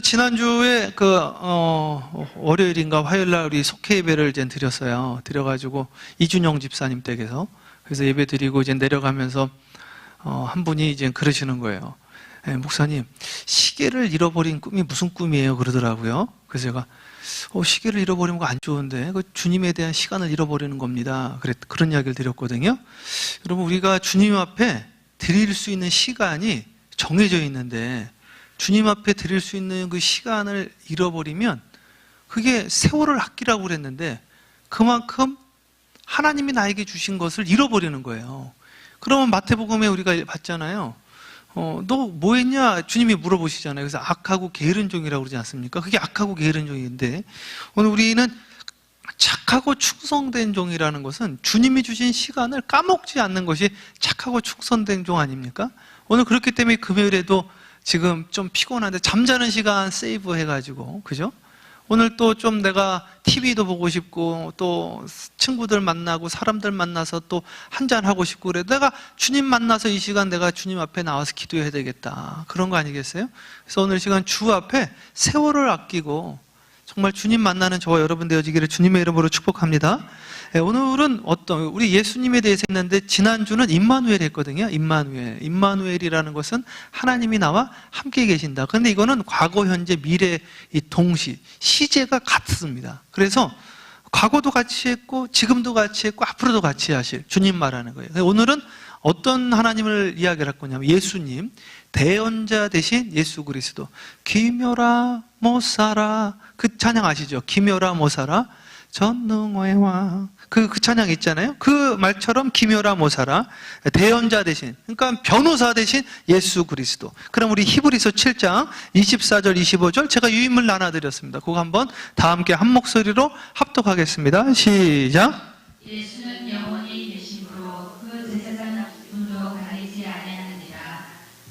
지난주에 월요일인가 화요일날 우리 속회 예배를 이제 드렸어요. 드려가지고 이준영 집사님 댁에서 그래서 예배 드리고 이제 내려가면서 한 분이 이제 그러시는 거예요. 목사님, 시계를 잃어버린 꿈이 무슨 꿈이에요? 그러더라고요. 그래서 제가 시계를 잃어버리는 거 안 좋은데 주님에 대한 시간을 잃어버리는 겁니다. 그런 이야기를 드렸거든요. 여러분, 우리가 주님 앞에 드릴 수 있는 시간이 정해져 있는데 주님 앞에 드릴 수 있는 그 시간을 잃어버리면 그게 세월을 아끼라고 그랬는데 그만큼 하나님이 나에게 주신 것을 잃어버리는 거예요. 그러면 마태복음에 우리가 봤잖아요. 너 뭐 했냐? 주님이 물어보시잖아요. 그래서 악하고 게으른 종이라고 그러지 않습니까? 그게 악하고 게으른 종인데 오늘 우리는 착하고 충성된 종이라는 것은 주님이 주신 시간을 까먹지 않는 것이 착하고 충성된 종 아닙니까? 오늘 그렇기 때문에 금요일에도 지금 좀 피곤한데 잠자는 시간 세이브 해가지고, 그죠? 오늘 또 좀 내가 TV도 보고 싶고 또 친구들 만나고 사람들 만나서 또 한잔하고 싶고 그래 내가 주님 만나서 이 시간 내가 주님 앞에 나와서 기도해야 되겠다, 그런 거 아니겠어요? 그래서 오늘 시간 주 앞에 세월을 아끼고 정말 주님 만나는 저와 여러분 되어지기를 주님의 이름으로 축복합니다. 오늘은 우리 예수님에 대해서 했는데 지난주는 임마누엘 했거든요. 임마누엘이라는 것은 하나님이 나와 함께 계신다. 그런데 이거는 과거, 현재, 미래 이 동시 시제가 같습니다. 그래서 과거도 같이 했고 지금도 같이 했고 앞으로도 같이 하실 주님 말하는 거예요. 오늘은 어떤 하나님을 이야기를 할 거냐면 예수님, 대언자 대신 예수 그리스도. 기묘라 모사라, 그 찬양 아시죠? 기묘라 모사라 전능의 왕, 그 찬양 있잖아요. 그 말처럼 기묘라 모사라, 대언자 대신, 그러니까 변호사 대신 예수 그리스도. 그럼 우리 히브리서 7장 24절 25절 제가 유인물 나눠드렸습니다. 그거 한번 다 함께 한 목소리로 합독하겠습니다. 시작. 예수는 영원히 계심으로 그 제사장 분도 가리지 아니하느니라.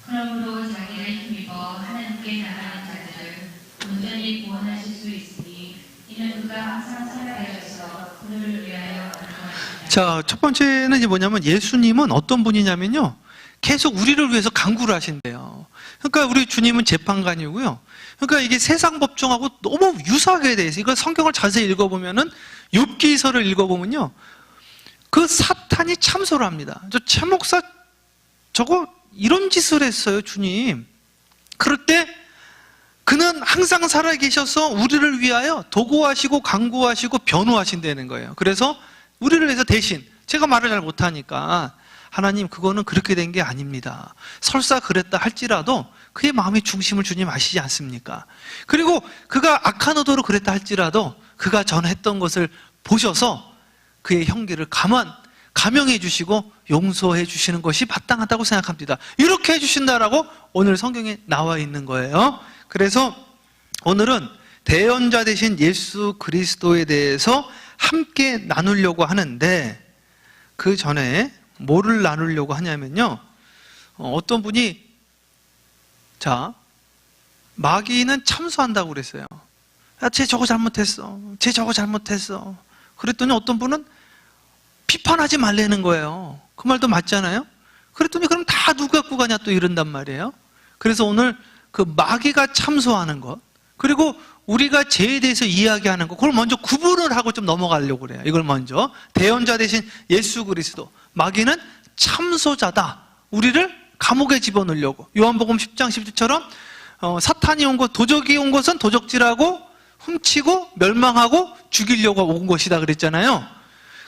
그러므로 자기를 힘입어 하나님께 나가는 자들을 온전히 구원하실 수 있으니 이는 그가 항상 살아계셔서 그를 위하여 간구하시니라. 자, 첫 번째는 이제 뭐냐면 예수님은 어떤 분이냐면요, 계속 우리를 위해서 간구를 하신대요. 그러니까 우리 주님은 재판관이고요. 그러니까 이게 세상 법정하고 너무 유사하게 돼 있어요. 이거 성경을 자세히 읽어보면은 욥기서를 읽어보면요, 그 사탄이 참소를 합니다. 차 목사 저거 이런 짓을 했어요, 주님. 그럴 때 그는 항상 살아계셔서 우리를 위하여 도구하시고 강구하시고 변호하신다는 거예요. 그래서 우리를 위해서 대신, 제가 말을 잘 못하니까 하나님 그거는 그렇게 된 게 아닙니다, 설사 그랬다 할지라도 그의 마음의 중심을 주님 아시지 않습니까? 그리고 그가 악한 의도로 그랬다 할지라도 그가 전했던 것을 보셔서 그의 형기를 감형해 주시고 용서해 주시는 것이 마땅하다고 생각합니다. 이렇게 해주신다라고 오늘 성경에 나와 있는 거예요. 그래서 오늘은 대언자 대신 예수 그리스도에 대해서 함께 나누려고 하는데, 그 전에 뭐를 나누려고 하냐면요, 어떤 분이 마귀는 참소한다고 그랬어요. 야, 쟤 저거 잘못했어, 쟤 저거 잘못했어. 그랬더니 어떤 분은 비판하지 말라는 거예요. 그 말도 맞잖아요. 그랬더니 그럼 다 누구 갖고 가냐 또 이런단 말이에요. 그래서 오늘 그 마귀가 참소하는 것, 그리고 우리가 죄에 대해서 이야기하는 것, 그걸 먼저 구분을 하고 좀 넘어가려고 그래요. 이걸 먼저 대언자 대신 예수 그리스도, 마귀는 참소자다, 우리를 감옥에 집어넣으려고. 요한복음 10장 10절처럼 사탄이 온 것, 도적이 온 것은 도적질하고 훔치고 멸망하고 죽이려고 온 것이다 그랬잖아요.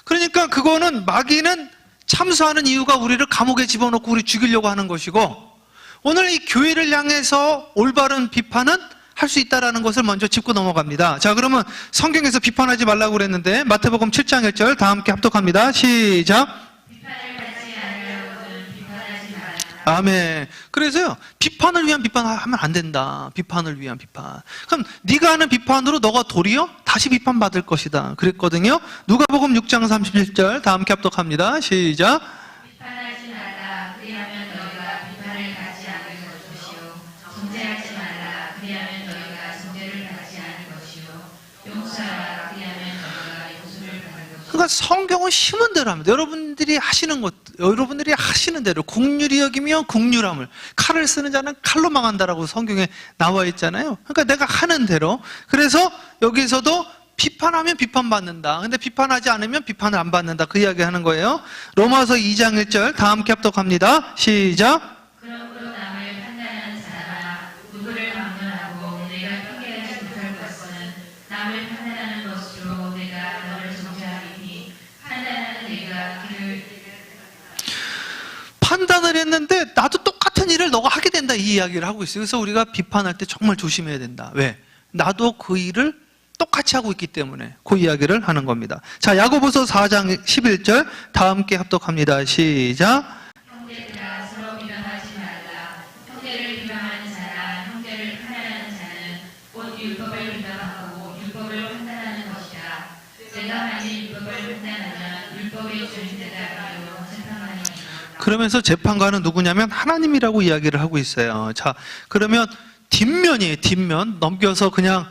그러니까 그거는 마귀는 참소하는 이유가 우리를 감옥에 집어넣고 우리 죽이려고 하는 것이고, 오늘 이 교회를 향해서 올바른 비판은 할 수 있다는 것을 먼저 짚고 넘어갑니다. 자, 그러면 성경에서 비판하지 말라고 그랬는데 마태복음 7장 1절 다 함께 합독합니다. 시작. 비판을 받지 않으려거든 비판하지 말라. 아멘. 그래서요, 비판을 위한 비판하면 안 된다. 비판을 위한 비판. 그럼 네가 하는 비판으로 너가 도리어 다시 비판받을 것이다 그랬거든요. 누가복음 6장 37절 다 함께 합독합니다. 시작. 비판하지 말라. 그리하면 너희가 비판을 받지 않을 것이요. 정죄하지 말라. 그리하면 너희가 정죄를 받지 않을 것이요. 용서하라. 그리하면 너희가 용서를 받을 것이요. 그러니까 성경을 성경은 심은 대로 합니다. 여러분들이 하시는 대로 국률이 여기면 국률함을, 칼을 쓰는 자는 칼로 망한다라고 성경에 나와 있잖아요. 그러니까 내가 하는 대로. 그래서 여기서도 비판하면 비판받는다. 근데 비판하지 않으면 비판을 안 받는다. 그 이야기 하는 거예요. 로마서 2장 1절 다 함께 합독합니다. 시작. 그러므로 남을 판단하는 사람아, 누구를 방문하고 내가 통계하지 못할 것은 남을 판단하는 것으로 내가 너를 정죄하리니, 판단하는 내가 그를 판단을 했는데 나도 똑같은 일을 너가 하게 된다, 이 이야기를 하고 있어요. 그래서 우리가 비판할 때 정말 조심해야 된다. 왜? 나도 그 일을 똑같이 하고 있기 때문에 그 이야기를 하는 겁니다. 자, 야고보서 4장 11절 다 함께 합독합니다. 시작. 형제들아, 서로 비방하지 말라. 형제를 비방하는 자나 형제를 판단하는 자는 곧 율법을 비방하고 율법을 판단하는 것이라. 내가 만일 율법을 판단하면 율법의 주인되다라고 재판하니라. 그러면서 재판관은 누구냐면 하나님이라고 이야기를 하고 있어요. 자, 그러면 뒷면이에요. 뒷면 넘겨서 그냥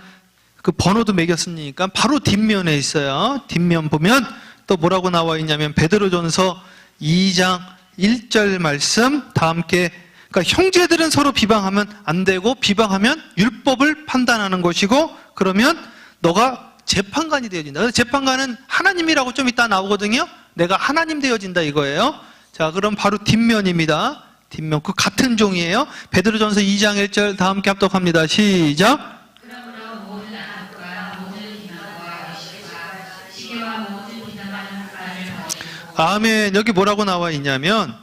그 번호도 매겼으니까 바로 뒷면에 있어요. 뒷면 보면 또 뭐라고 나와 있냐면 베드로전서 2장 1절 말씀 다 함께. 그러니까 형제들은 서로 비방하면 안 되고, 비방하면 율법을 판단하는 것이고, 그러면 너가 재판관이 되어진다. 그래서 재판관은 하나님이라고 좀 이따 나오거든요. 내가 하나님 되어진다 이거예요. 자, 그럼 바로 뒷면입니다. 뒷면 그 같은 종이에요. 베드로전서 2장 1절 다 함께 합독합니다. 시작. 그러므로 모든 악과 모든 비방과 의식과 시기와 모든 비난하는 말을 버리고. 아멘. 여기 뭐라고 나와 있냐면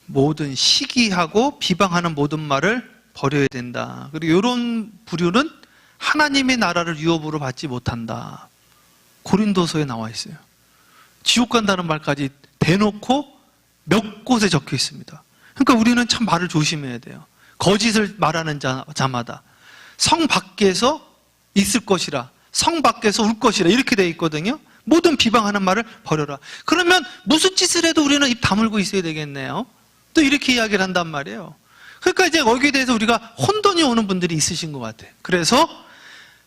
모든 시기하고 비방하는 모든 말을 버려야 된다. 그리고 이런 부류는 하나님의 나라를 유업으로 받지 못한다. 고린도서에 나와 있어요. 지옥 간다는 말까지 대놓고 몇 곳에 적혀 있습니다. 그러니까 우리는 참 말을 조심해야 돼요. 거짓을 말하는 자마다 성 밖에서 있을 것이라, 성 밖에서 울 것이라 이렇게 돼 있거든요. 모든 비방하는 말을 버려라. 그러면 무슨 짓을 해도 우리는 입 다물고 있어야 되겠네요. 또 이렇게 이야기를 한단 말이에요. 그러니까 이제 거기에 대해서 우리가 혼돈이 오는 분들이 있으신 것 같아요. 그래서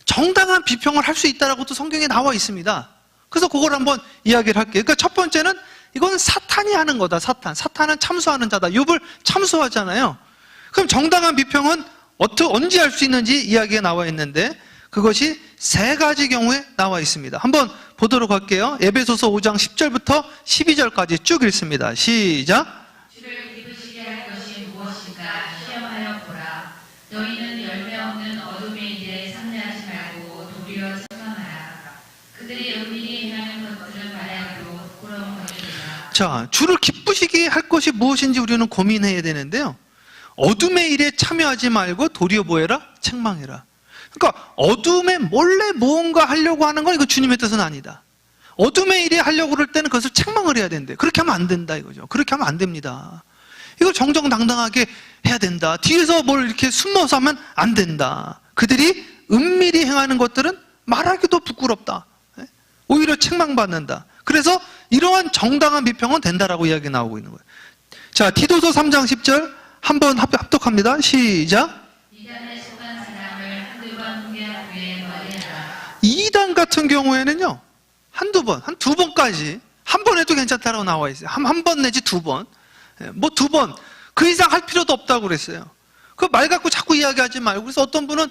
정당한 비평을 할 수 있다라고 또 성경에 나와 있습니다. 그래서 그걸 한번 이야기를 할게요. 그러니까 첫 번째는 이건 사탄이 하는 거다. 사탄은 참소하는 자다. 욥을 참소하잖아요. 그럼 정당한 비평은 언제 할 수 있는지 이야기가 나와 있는데 그것이 세 가지 경우에 나와 있습니다. 한번 보도록 할게요. 에베소서 5장 10절부터 12절까지 쭉 읽습니다. 시작. 주를 기쁘시게 할 것이 무엇인가 시험하여 보라. 너희는 열매 없는 어둠의 일에 상례하지 말고 도리어 책망하라. 그들이 은밀히 행하는 것들은 말하기로 부끄러운 것이라. 자, 주를 기쁘시게 할 것이 무엇인지 우리는 고민해야 되는데요. 어둠의 일에 참여하지 말고 도리어 뭐해라? 책망해라. 그러니까 어둠에 몰래 무언가 하려고 하는 건 이거 주님의 뜻은 아니다. 어둠의 일에 하려고 그럴 때는 그것을 책망을 해야 된대. 그렇게 하면 안 된다 이거죠. 그렇게 하면 안 됩니다. 이걸 정정당당하게 해야 된다. 뒤에서 뭘 이렇게 숨어서 하면 안 된다. 그들이 은밀히 행하는 것들은 말하기도 부끄럽다. 오히려 책망받는다. 그래서 이러한 정당한 비평은 된다라고 이야기 나오고 있는 거예요. 자, 디도서 3장 10절 한번 합독합니다. 시작. 이단에 속한 사람을 한두 번 훈계한 후에 멀리하라. 이단 같은 경우에는요, 한두 번까지, 한 번 해도 괜찮다라고 나와 있어요. 한 번 내지 두 번. 뭐 두 번, 그 이상 할 필요도 없다고 그랬어요. 그 말 갖고 자꾸 이야기하지 말고. 그래서 어떤 분은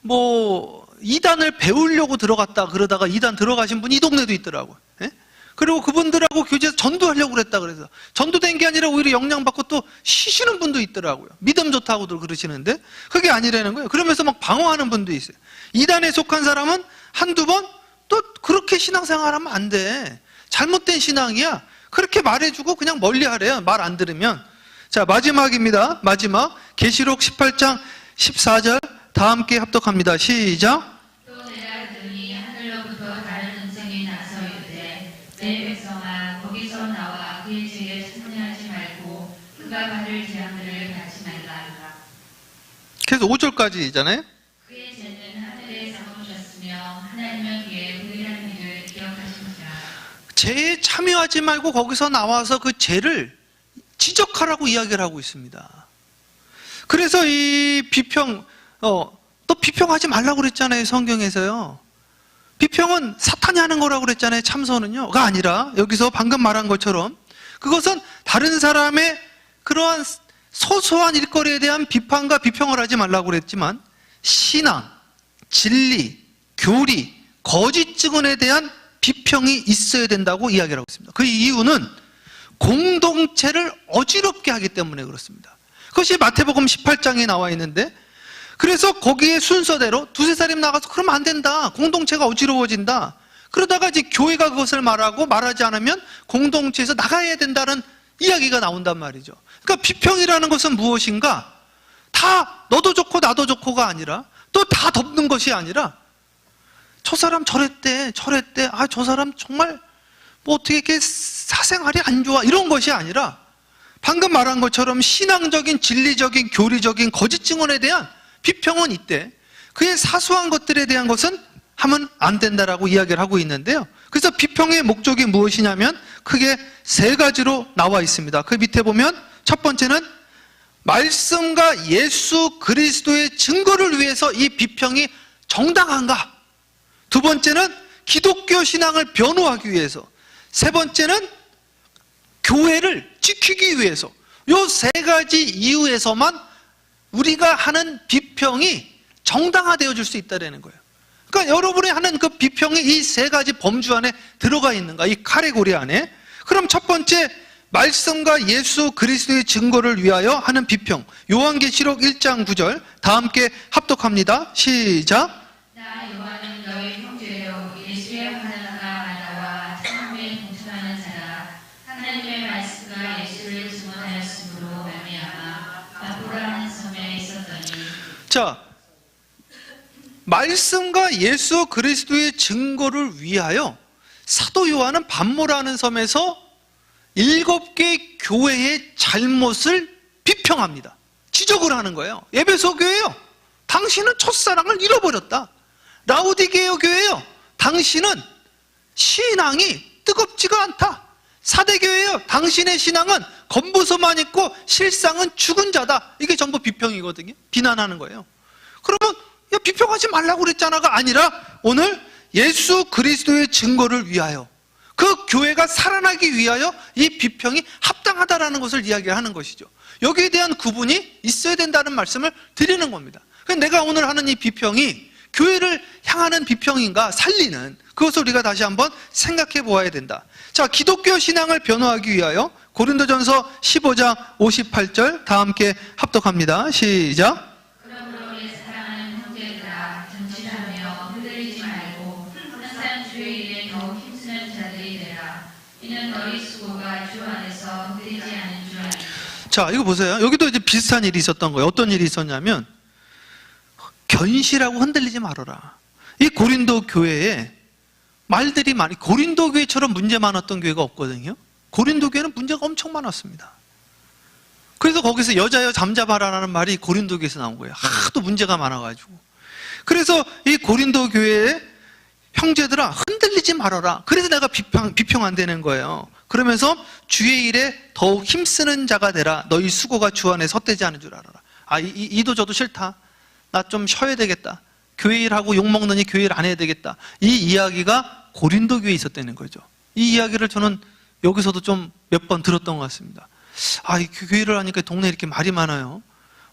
뭐, 이단을 배우려고 들어갔다 그러다가 이단 들어가신 분이 이 동네도 있더라고요. 예? 그리고 그분들하고 교제에서 전도하려고 그랬다 그래서. 전도된 게 아니라 오히려 영향받고 또 쉬시는 분도 있더라고요. 믿음 좋다고들 그러시는데, 그게 아니라는 거예요. 그러면서 막 방어하는 분도 있어요. 이단에 속한 사람은 한두 번, 또 그렇게 신앙생활하면 안 돼. 잘못된 신앙이야. 그렇게 말해주고 그냥 멀리 하래요. 말 안 들으면. 자, 마지막입니다. 마지막. 계시록 18장 14절 다 함께 합독합니다. 시작. 또 내가 들으니 하늘로부터 다른 음성이 나서 이르되 내 백성아 거기서 나와 그의 죄에 참여하지 말고 그가 받을 재앙들을 받지 말라. 그래서 5절까지잖아요. 그의 죄는 하늘에 삼으셨으며 하나님은 그의 부인한 일을 기억하시니라. 죄에 참여하지 말고 거기서 나와서 그 죄를 지적하라고 이야기를 하고 있습니다. 그래서 이 비평, 또 비평하지 말라고 그랬잖아요, 성경에서요. 비평은 사탄이 하는 거라고 그랬잖아요. 참선은요.가 아니라 여기서 방금 말한 것처럼 그것은 다른 사람의 그러한 소소한 일거리에 대한 비판과 비평을 하지 말라고 그랬지만 신앙, 진리, 교리, 거짓 증언에 대한 비평이 있어야 된다고 이야기를 하고 있습니다. 그 이유는 공동체를 어지럽게 하기 때문에 그렇습니다. 그것이 마태복음 18장에 나와 있는데 그래서 거기에 순서대로 두세 사람 나가서 그러면 안 된다. 공동체가 어지러워진다. 그러다가 이제 교회가 그것을 말하고 말하지 않으면 공동체에서 나가야 된다는 이야기가 나온단 말이죠. 그러니까 비평이라는 것은 무엇인가? 다 너도 좋고 나도 좋고가 아니라 또 다 덮는 것이 아니라 저 사람 저랬대 아 저 사람 정말 뭐 어떻게 이렇게 사생활이 안 좋아 이런 것이 아니라 방금 말한 것처럼 신앙적인 진리적인 교리적인 거짓 증언에 대한 비평은 있대. 그의 사소한 것들에 대한 것은 하면 안 된다라고 이야기를 하고 있는데요. 그래서 비평의 목적이 무엇이냐면 크게 세 가지로 나와 있습니다. 그 밑에 보면 첫 번째는 말씀과 예수 그리스도의 증거를 위해서 이 비평이 정당한가? 두 번째는 기독교 신앙을 변호하기 위해서, 세 번째는 교회를 지키기 위해서, 이 세 가지 이유에서만 우리가 하는 비평이 정당화되어질 수 있다는 거예요. 그러니까 여러분이 하는 그 비평이 이 세 가지 범주 안에 들어가 있는가, 이 카테고리 안에. 그럼 첫 번째, 말씀과 예수 그리스도의 증거를 위하여 하는 비평. 요한계시록 1장 9절 다 함께 합독합니다. 시작. 나 요한은 너희 형제요 예수의 하나님과 나와 참음에 동참하는 자라. 하나님의 말씀과 예수를 증언하였으므로 말미암아 바보라 하는 섬에 있었더니. 자, 말씀과 예수 그리스도의 증거를 위하여 사도 요한은 반모라는 섬에서 7개의 교회의 잘못을 비평합니다. 지적을 하는 거예요. 에베소 교회요, 당신은 첫사랑을 잃어버렸다. 라우디게오 교회요, 당신은 신앙이 뜨겁지가 않다. 사대교회요, 당신의 신앙은 겉모습만 있고 실상은 죽은 자다. 이게 전부 비평이거든요. 비난하는 거예요. 그러면 야, 비평하지 말라고 그랬잖아가 아니라 오늘 예수 그리스도의 증거를 위하여, 그 교회가 살아나기 위하여 이 비평이 합당하다라는 것을 이야기하는 것이죠. 여기에 대한 구분이 있어야 된다는 말씀을 드리는 겁니다. 내가 오늘 하는 이 비평이 교회를 향하는 비평인가 살리는, 그것을 우리가 다시 한번 생각해 보아야 된다. 자, 기독교 신앙을 변호하기 위하여 고린도전서 15장 58절 다 함께 합독합니다. 시작. 그러므로 우리 사랑하는 형제들아, 정진하며 흔들리지 말고 항상 주의 일에 더욱 힘쓰는 자들이 되라. 이는 너희 수고가 주 안에서 흔들리지 않은 줄 알라. 자, 이거 보세요. 여기도 이제 비슷한 일이 있었던 거예요. 어떤 일이 있었냐면 견실하고 흔들리지 말아라. 이 고린도 교회에 말들이 많이, 고린도 교회처럼 문제 많았던 교회가 없거든요. 고린도 교회는 문제가 엄청 많았습니다. 그래서 거기서 여자여 잠잠하라는 말이 고린도 교회에서 나온 거예요. 하도 문제가 많아가지고. 그래서 이 고린도 교회의 형제들아, 흔들리지 말아라. 그래서 내가 비평 안 되는 거예요. 그러면서 주의 일에 더욱 힘쓰는 자가 되라. 너희 수고가 주 안에 헛되지 않은 줄 알아라. 아, 이도 저도 싫다. 나 좀 쉬어야 되겠다. 교회 일하고 욕먹느니 교회 일 안 해야 되겠다. 이 이야기가 고린도 교회에 있었다는 거죠. 이 이야기를 저는 여기서도 좀 몇 번 들었던 것 같습니다. 아, 이 교회를 하니까 동네에 이렇게 말이 많아요.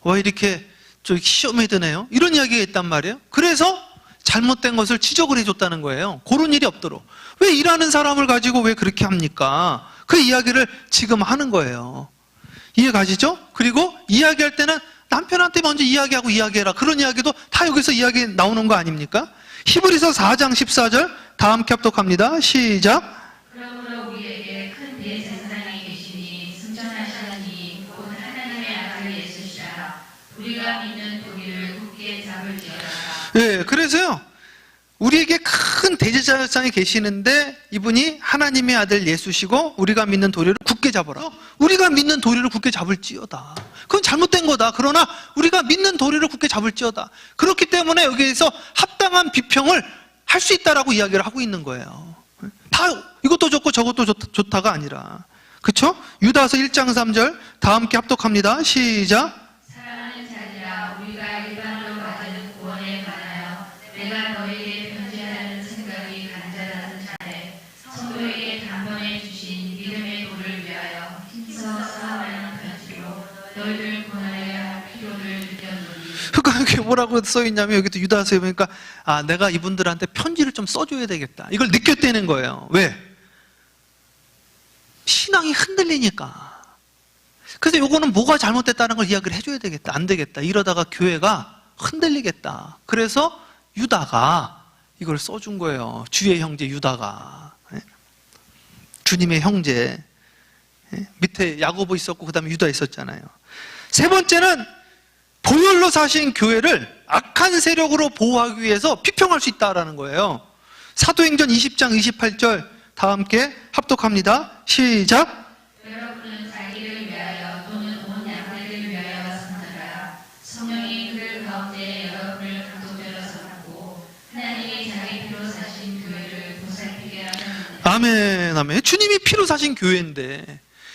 왜 이렇게 좀 시험에 드네요? 이런 이야기가 있단 말이에요. 그래서 잘못된 것을 지적을 해줬다는 거예요. 그런 일이 없도록. 왜 일하는 사람을 가지고 왜 그렇게 합니까? 그 이야기를 지금 하는 거예요. 이해 가시죠? 그리고 이야기할 때는 남편한테 먼저 이야기하고 이야기해라. 그런 이야기도 다 여기서 이야기 나오는 거 아닙니까? 히브리서 4장 14절 다 함께 합독합니다. 시작. 그러므로 우리에게 큰 대제사장이 계시니 승천하시니 곧 하나님의 아들 예수시라. 우리가 믿는 도리를 굳게 잡을지어다. 네, 그래서요, 우리에게 큰 대제사장이 계시는데 이분이 하나님의 아들 예수시고 우리가 믿는 도리를 굳게 잡아라. 우리가 믿는 도리를 굳게 잡을지어다. 그건 잘못된 거다. 그러나 우리가 믿는 도리를 굳게 잡을지어다. 그렇기 때문에 여기에서 합당한 비평을 할 수 있다라고 이야기를 하고 있는 거예요. 다 이것도 좋고 저것도 좋다가 아니라, 그렇죠? 유다서 1장 3절 다 함께 합독합니다. 시작. 사랑하는 자들아, 우리가 일반으로 받은 구원에 관하여 내가 너에게 편지하는 생각을 너희를 구원하여야 할 필요를 느꼈노니. 그러니까 여기 뭐라고 써있냐면 여기도 유다서에 보니까 내가 이분들한테 편지를 좀 써줘야 되겠다. 이걸 느꼈다는 거예요. 왜? 신앙이 흔들리니까. 그래서 요거는 뭐가 잘못됐다는 걸 이야기를 해줘야 되겠다. 안 되겠다. 이러다가 교회가 흔들리겠다. 그래서 유다가 이걸 써준 거예요. 주의 형제 유다가. 주님의 형제. 밑에 야고보 있었고 그 다음에 유다 있었잖아요. 세 번째는 보혈로 사신 교회를 악한 세력으로 보호하기 위해서 비평할 수 있다라는 거예요. 사도행전 20장 28절 다 함께 합독합니다. 시작. 여러분은 자기를 위하여 또는 온 양떼를 위하여 왔습니다. 성령이 그들 가운데 여러분을 강도되어 삼고 하나님이 자기 피로 사신 교회를 보살피게 하셨느니라. 아멘, 아멘. 주님이 피로 사신 교회인데,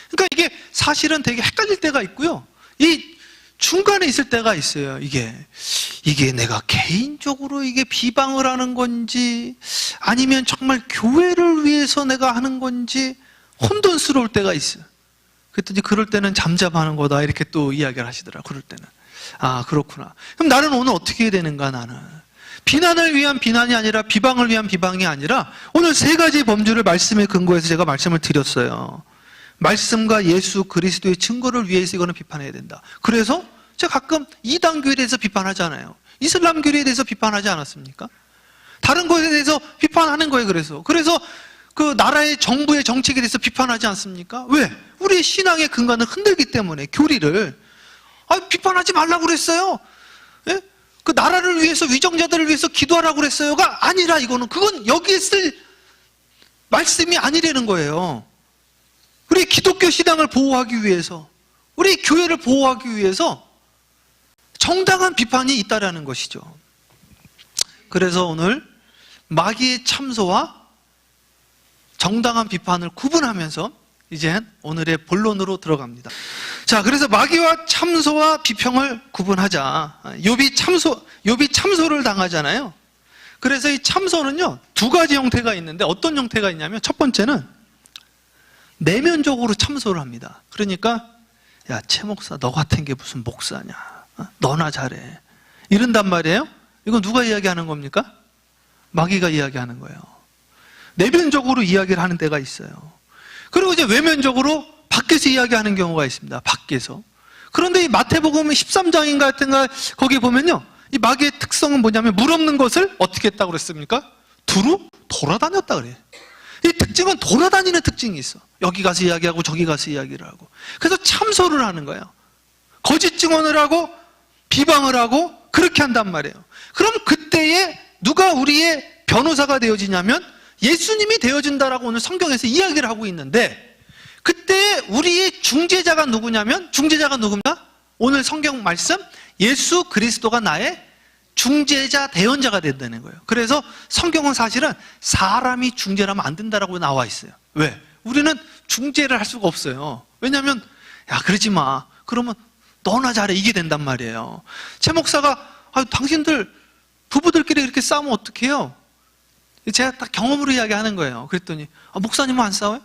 그러니까 이게 사실은 되게 헷갈릴 때가 있고요. 이 중간에 있을 때가 있어요. 이게 내가 개인적으로 이게 비방을 하는 건지 아니면 정말 교회를 위해서 내가 하는 건지 혼돈스러울 때가 있어요. 그랬더니 그럴 때는 잠잠하는 거다 이렇게 또 이야기를 하시더라고요. 그럴 때는 그렇구나. 그럼 나는 오늘 어떻게 해야 되는가? 나는 비난을 위한 비난이 아니라 비방을 위한 비방이 아니라 오늘 세 가지 범주를 말씀에 근거해서 제가 말씀을 드렸어요. 말씀과 예수 그리스도의 증거를 위해서 이거는 비판해야 된다. 그래서 제가 가끔 이단 교회에 대해서 비판하잖아요. 이슬람 교회에 대해서 비판하지 않았습니까? 다른 것에 대해서 비판하는 거예요. 그래서 그 나라의 정부의 정책에 대해서 비판하지 않습니까? 왜? 우리의 신앙의 근간을 흔들기 때문에 교리를 비판하지 말라고 그랬어요. 예? 그 나라를 위해서 위정자들을 위해서 기도하라고 그랬어요가 아니라 그건 여기에 쓸 말씀이 아니라는 거예요. 우리 기독교 신앙을 보호하기 위해서, 우리 교회를 보호하기 위해서 정당한 비판이 있다라는 것이죠. 그래서 오늘 마귀의 참소와 정당한 비판을 구분하면서 이제 오늘의 본론으로 들어갑니다. 자, 그래서 마귀와 참소와 비평을 구분하자. 욥이 참소를 당하잖아요. 그래서 이 참소는요, 두 가지 형태가 있는데 어떤 형태가 있냐면 첫 번째는 내면적으로 참소를 합니다. 그러니까 야, 최 목사 너 같은 게 무슨 목사냐, 너나 잘해, 이런단 말이에요. 이건 누가 이야기하는 겁니까? 마귀가 이야기하는 거예요. 내면적으로 이야기를 하는 때가 있어요. 그리고 이제 외면적으로 밖에서 이야기하는 경우가 있습니다. 밖에서. 그런데 이 마태복음 13장인가 같은가 거기 보면요, 이 마귀의 특성은 뭐냐면 물 없는 것을 어떻게 했다고 그랬습니까? 두루 돌아다녔다 그래요. 이 특징은 돌아다니는 특징이 있어. 여기 가서 이야기하고 저기 가서 이야기를 하고. 그래서 참소를 하는 거예요. 거짓 증언을 하고 비방을 하고 그렇게 한단 말이에요. 그럼 그때에 누가 우리의 변호사가 되어지냐면 예수님이 되어진다라고 오늘 성경에서 이야기를 하고 있는데, 그때 우리의 중재자가 누구냐면, 중재자가 누굽니까? 오늘 성경 말씀, 예수 그리스도가 나의 중재자 대언자가 된다는 거예요. 그래서 성경은 사실은 사람이 중재를 하면 안 된다라고 나와 있어요. 왜? 우리는 중재를 할 수가 없어요. 왜냐하면 야, 그러지 마, 그러면 너나 잘해, 이게 된단 말이에요. 최 목사가 당신들 부부들끼리 이렇게 싸우면 어떡해요? 제가 딱 경험으로 이야기하는 거예요. 그랬더니 목사님은 안 싸워요?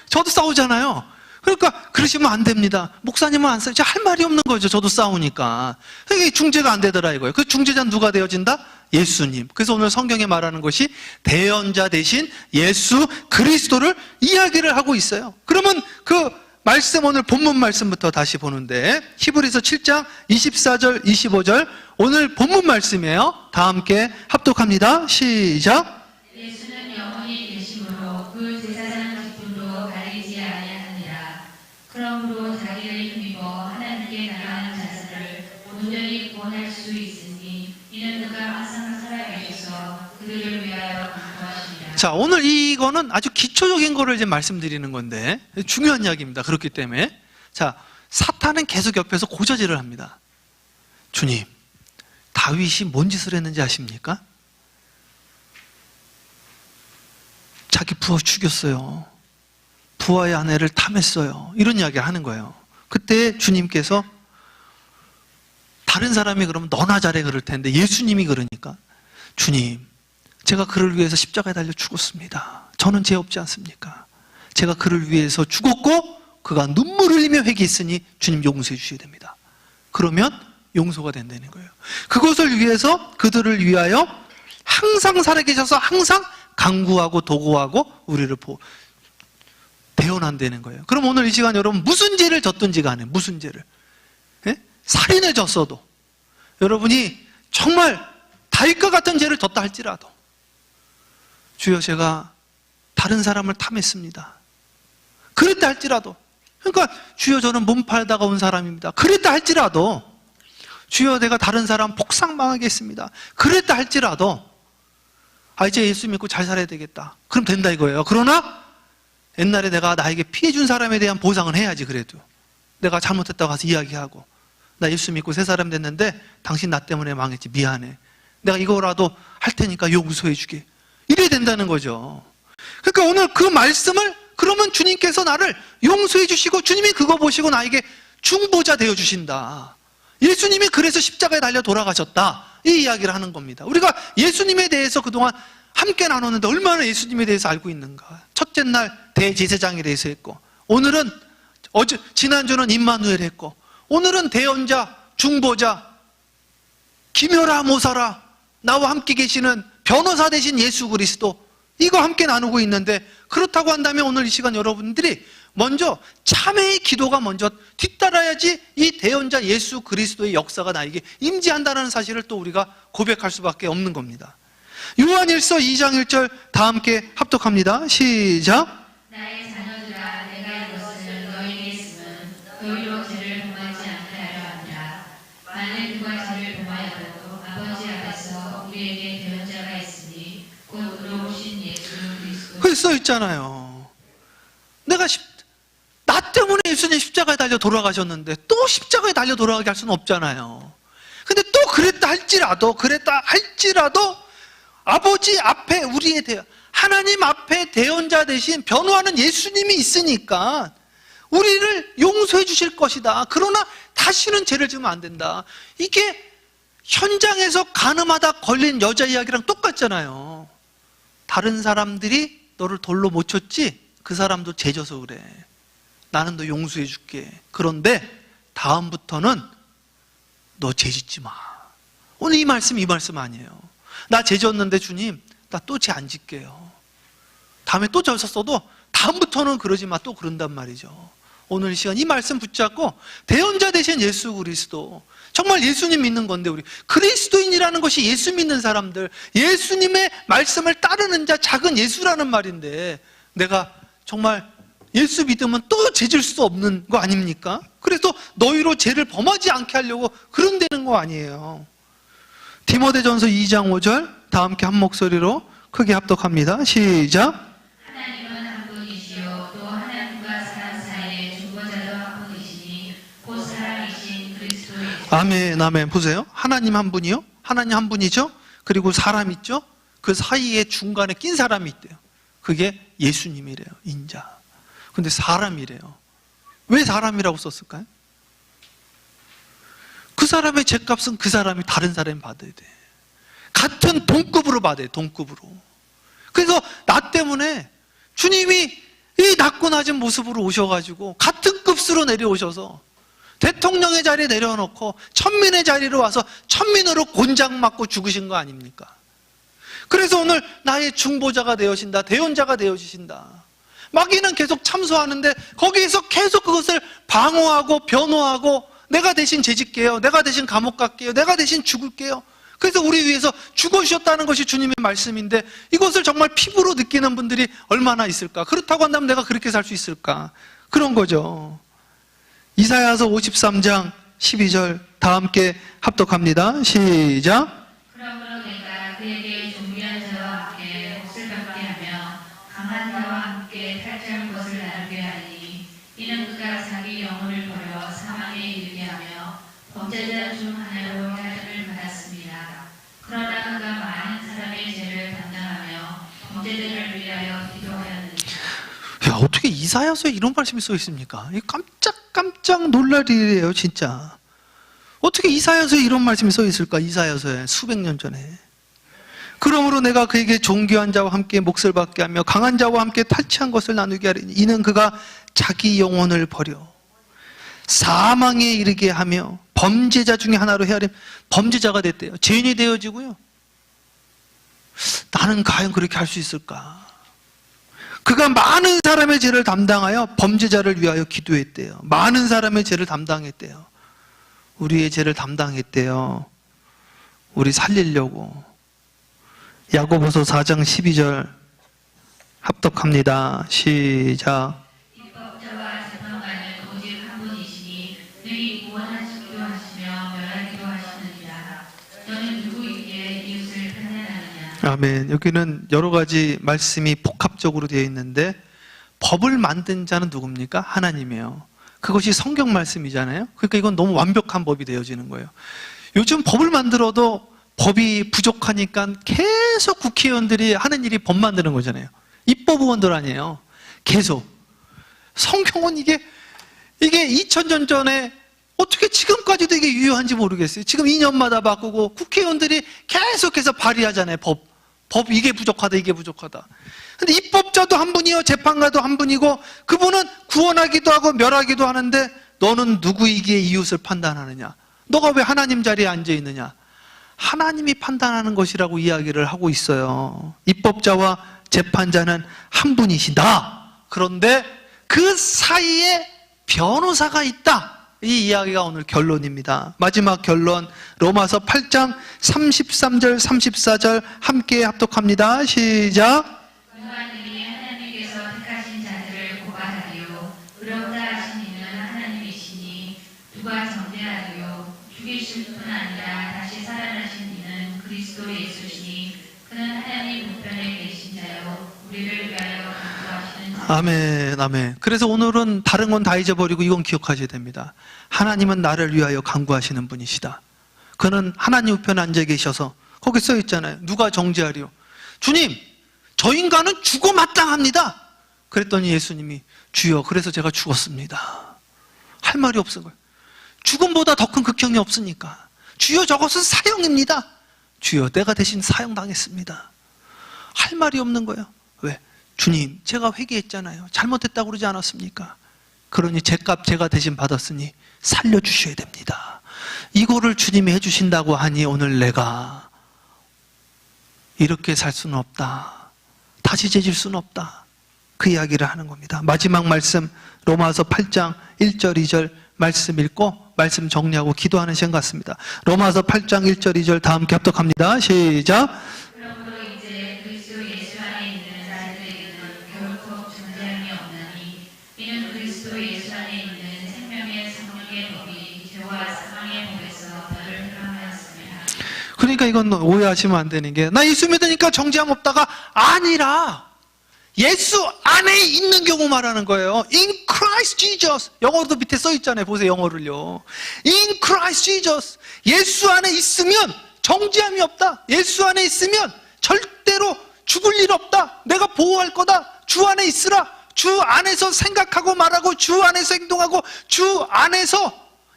저도 싸우잖아요. 그러니까 그러시면 안 됩니다. 목사님은 안 싸워요. 제가 할 말이 없는 거죠. 저도 싸우니까. 이게 중재가 안 되더라 이거예요. 그 중재자는 누가 되어진다? 예수님. 그래서 오늘 성경에 말하는 것이 대언자 대신 예수 그리스도를 이야기를 하고 있어요. 그러면 그 말씀, 오늘 본문 말씀부터 다시 보는데 히브리서 7장 24절 25절 오늘 본문 말씀이에요. 다 함께 합독합니다. 시작. 예수는 영원히 계심으로 그 제사장 직분도 가리지 아니하느니라. 그러므로 자기를 힘입어 하나님께 나가는 자들을 온전히 구원할 수 있으니 이는 그가 항상 살아계셔서 그들을 위하여 기도하시리라. 자, 오늘 이거는 아주 기초적인 거를 이제 말씀드리는 건데 중요한 이야기입니다. 그렇기 때문에 자, 사탄은 계속 옆에서 고저질을 합니다. 주님, 다윗이 뭔 짓을 했는지 아십니까? 자기 부하 죽였어요. 부하의 아내를 탐했어요. 이런 이야기를 하는 거예요. 그때 주님께서 다른 사람이 그러면 너나 잘해 그럴 텐데 예수님이 그러니까 주님, 제가 그를 위해서 십자가에 달려 죽었습니다. 저는 죄 없지 않습니까? 제가 그를 위해서 죽었고 그가 눈물을 흘리며 회개했으니 주님 용서해 주셔야 됩니다. 그러면 용서가 된다는 거예요. 그것을 위해서 그들을 위하여 항상 살아계셔서 항상 간구하고 도구하고 우리를 대언한다는 거예요. 그럼 오늘 이 시간 여러분 무슨 죄를 졌든지 간에 무슨 죄를, 예? 살인을 졌어도, 여러분이 정말 다윗과 같은 죄를 졌다 할지라도, 주여 제가 다른 사람을 탐했습니다, 그랬다 할지라도, 그러니까 주여 저는 몸 팔다가 온 사람입니다, 그랬다 할지라도, 주여 내가 다른 사람 폭삭망하게 했습니다, 그랬다 할지라도, 이제 예수 믿고 잘 살아야 되겠다, 그럼 된다 이거예요. 그러나 옛날에 내가 나에게 피해준 사람에 대한 보상은 해야지. 그래도 내가 잘못했다고 가서 이야기하고, 나 예수 믿고 새 사람 됐는데 당신 나 때문에 망했지, 미안해, 내가 이거라도 할 테니까 용서해 주게, 이래야 된다는 거죠. 그러니까 오늘 그 말씀을, 그러면 주님께서 나를 용서해 주시고 주님이 그거 보시고 나에게 중보자 되어 주신다, 예수님이 그래서 십자가에 달려 돌아가셨다, 이 이야기를 하는 겁니다. 우리가 예수님에 대해서 그동안 함께 나눴는데 얼마나 예수님에 대해서 알고 있는가. 첫째 날 대제사장에 대해서 했고, 오늘은 지난주는 임마누엘 했고, 오늘은 대언자, 중보자, 기묘라 모사라, 나와 함께 계시는 변호사 되신 예수 그리스도, 이거 함께 나누고 있는데, 그렇다고 한다면 오늘 이 시간 여러분들이 먼저 참회의 기도가 먼저 뒤따라야지 이 대언자 예수 그리스도의 역사가 나에게 임재한다는 사실을 또 우리가 고백할 수밖에 없는 겁니다. 요한일서 2장 1절 다 함께 합독합니다. 시작. 나의 자녀들아, 내가 이것을 너희에게 쓰면 너희로 죄를 범하지 않게 하려 함이라. 만일 누가 죄를 범하여도 아버지 앞에서 우리에게 대언자가 있으니 곧 의로우신 예수 그리스도. 그게 써 있잖아요. 나 때문에 예수님 십자가에 달려 돌아가셨는데 또 십자가에 달려 돌아가게 할 수는 없잖아요. 근데 또 그랬다 할지라도 아버지 앞에 우리의 하나님 앞에 대언자 대신 변호하는 예수님이 있으니까 우리를 용서해 주실 것이다. 그러나 다시는 죄를 지으면 안 된다. 이게 현장에서 간음하다 걸린 여자 이야기랑 똑같잖아요. 다른 사람들이 너를 돌로 못 쳤지? 그 사람도 죄져서 그래. 나는 너 용서해 줄게. 그런데 다음부터는 너 죄짓지 마. 오늘 이 말씀 아니에요. 나 죄졌는데 주님, 나 또 죄 안 짓게요. 다음에 또 졌었어도 다음부터는 그러지 마. 또 그런단 말이죠. 오늘 이 시간 이 말씀 붙잡고 대언자 되신 예수 그리스도, 정말 예수님 믿는 건데, 우리 그리스도인이라는 것이 예수 믿는 사람들, 예수님의 말씀을 따르는 자, 작은 예수라는 말인데, 내가 정말 예수 믿으면 또 죄질 수 없는 거 아닙니까? 그래서 너희로 죄를 범하지 않게 하려고 그런다는 거 아니에요. 디모데전서 2장 5절 다 함께 한 목소리로 크게 합독합니다. 시작. 하나님은 한 분이시요 또 하나님과 사람 사이의 중보자도 한 분이시니 곧 사람이신 그리스도 예수. 아멘, 아멘. 보세요. 하나님 한 분이요, 하나님 한 분이죠. 그리고 사람 있죠. 그 사이에 중간에 낀 사람이 있대요. 그게 예수님이래요. 인자. 근데 사람이래요. 왜 사람이라고 썼을까요? 그 사람의 죄값은 그 사람이 다른 사람이 받아야 돼. 같은 동급으로 받아요. 동급으로. 그래서 나 때문에 주님이 이 낮고 낮은 모습으로 오셔가지고 같은 급수로 내려오셔서 대통령의 자리에 내려놓고 천민의 자리로 와서 천민으로 곤장 맞고 죽으신 거 아닙니까? 그래서 오늘 나의 중보자가 되어진다, 대언자가 되어주신다. 마귀는 계속 참소하는데 거기에서 계속 그것을 방어하고 변호하고, 내가 대신 죄짓게요, 내가 대신 감옥 갈게요, 내가 대신 죽을게요. 그래서 우리 위해서 죽어주셨다는 것이 주님의 말씀인데, 이것을 정말 피부로 느끼는 분들이 얼마나 있을까? 그렇다고 한다면 내가 그렇게 살 수 있을까? 그런 거죠. 이사야서 53장 12절 다 함께 합독합니다. 시작. 그러므로 내가 그에게 준비한 자와 함께 몫을 받게 하며 강한 자와 함께 탈취할 것을 나누게 하니, 이는 그가 자기 영혼을 버려 사망에 이르게 하며 범죄자 중 하나로 하나님을 받았습니다. 그러나 그가 많은 사람의 죄를 담당하며 범죄자를 위하여 기도하였느니라. 야, 어떻게 이사야서에 이런 말씀이 써 있습니까? 깜짝 놀랄 일이에요, 진짜. 어떻게 이사야서에 이런 말씀이 써 있을까? 이사야서에 수백 년 전에. 그러므로 내가 그에게 존귀한 자와 함께 몫을 받게 하며 강한 자와 함께 탈취한 것을 나누게 하리니 이는 그가 자기 영혼을 버려 사망에 이르게 하며 범죄자 중에 하나로 헤아림 범죄자가 됐대요. 죄인이 되어지고요. 나는 과연 그렇게 할 수 있을까? 그가 많은 사람의 죄를 담당하여 범죄자를 위하여 기도했대요. 많은 사람의 죄를 담당했대요. 우리의 죄를 담당했대요. 우리 살리려고. 야고보서 4장 12절 합독합니다. 시작. 입법자와 재판관은 오직 한 분이시니 능히 구원하시기도 하시며 멸하기도 하시느니라. 너는 누구에게 이웃을 편애하느냐? 아멘. 여기는 여러 가지 말씀이 복합적으로 되어 있는데 법을 만든 자는 누굽니까? 하나님이에요. 그것이 성경 말씀이잖아요. 그러니까 이건 너무 완벽한 법이 되어지는 거예요. 요즘 법을 만들어도 법이 부족하니까 계속 국회의원들이 하는 일이 법 만드는 거잖아요. 입법의원들 아니에요. 계속. 성경은 이게 2000년 전에 어떻게 지금까지도 이게 유효한지 모르겠어요. 지금 2년마다 바꾸고 국회의원들이 계속해서 발의하잖아요. 법 이게 부족하다 이게 부족하다. 근데 입법자도 한 분이요 재판관도 한 분이고 그분은 구원하기도 하고 멸하기도 하는데 너는 누구이기에 이웃을 판단하느냐? 너가 왜 하나님 자리에 앉아 있느냐? 하나님이 판단하는 것이라고 이야기를 하고 있어요. 입법자와 재판자는 한 분이시다. 그런데 그 사이에 변호사가 있다. 이 이야기가 오늘 결론입니다. 마지막 결론 로마서 8장 33절 34절 함께 합독합니다. 시작. 인간들이 하나님께서 택하신 자들을 고발하리요 의롭다 하신 이는 하나님이시니 누가 정죄하리요 죽이실 뿐 아니라 다시 살아나신 이는 그리스도 예수시니 그는 하나님 우편에 계신 자요 우리를 위하여 간구하시는 자. 아멘, 아멘. 그래서 오늘은 다른 건 다 잊어버리고 이건 기억하셔야 됩니다. 하나님은 나를 위하여 간구하시는 분이시다. 그는 하나님 우편에 앉아 계셔서 거기 써 있잖아요. 누가 정죄하리요? 주님, 저 인간은 죽어 마땅합니다. 그랬더니 예수님이 주여, 그래서 제가 죽었습니다. 할 말이 없은 거예요. 죽음보다 더 큰 극형이 없으니까. 주여, 저것은 사형입니다. 주여, 내가 대신 사형당했습니다. 할 말이 없는 거예요. 왜? 주님, 제가 회개했잖아요. 잘못했다고 그러지 않았습니까? 그러니 죄값 제가 대신 받았으니 살려주셔야 됩니다. 이거를 주님이 해주신다고 하니 오늘 내가 이렇게 살 수는 없다. 다시 재질 수는 없다. 그 이야기를 하는 겁니다. 마지막 말씀 로마서 8장 1절 2절 말씀 읽고 말씀 정리하고 기도하는 시간 같습니다. 로마서 8장 1절 2절 다 함께 합독합니다. 시작. 그러므로 이제 그리스도 예수 안에 있는 자들에게는 결코 존재함이 없나니 이는 그리스도 예수 안에 있는 생명의 성령의 법이 죄와 사망의 법에서 너를 해방하였습니다. 그러니까 이건 오해하시면 안 되는 게 나 예수 믿으니까 정죄함 없다가 아니라 예수 안에 있는 경우 말하는 거예요. In Christ Jesus. 영어로도 밑에 써 있잖아요. 보세요, 영어를요. In Christ Jesus. 예수 안에 있으면 정죄함이 없다. 예수 안에 있으면 절대로 죽을 일 없다. 내가 보호할 거다. 주 안에 있으라. 주 안에서 생각하고 말하고 주 안에서 행동하고 주 안에서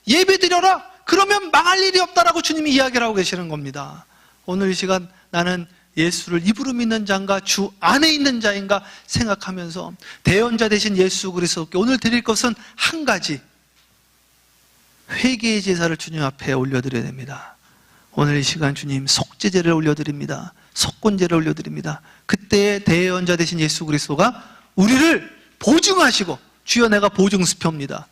예배드려라. 그러면 망할 일이 없다라고 주님이 이야기를 하고 계시는 겁니다. 오늘 이 시간 나는 예수를 입으로 믿는 자인가 주 안에 있는 자인가 생각하면서 대언자 되신 예수 그리스도께 오늘 드릴 것은 한 가지, 회개의 제사를 주님 앞에 올려드려야 됩니다. 오늘 이 시간 주님 속죄제를 올려드립니다. 속건제를 올려드립니다. 그때 대언자 되신 예수 그리스도가 우리를 보증하시고 주여 내가 보증수표입니다.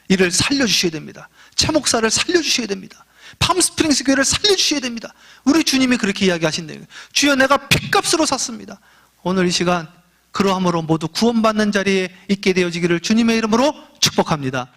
이를 살려주셔야 됩니다. 차목사를 살려주셔야 됩니다. 팜스프링스 교회를 살려주셔야 됩니다. 우리 주님이 그렇게 이야기하신대요. 주여 내가 핏값으로 샀습니다. 오늘 이 시간 그러함으로 모두 구원받는 자리에 있게 되어지기를 주님의 이름으로 축복합니다.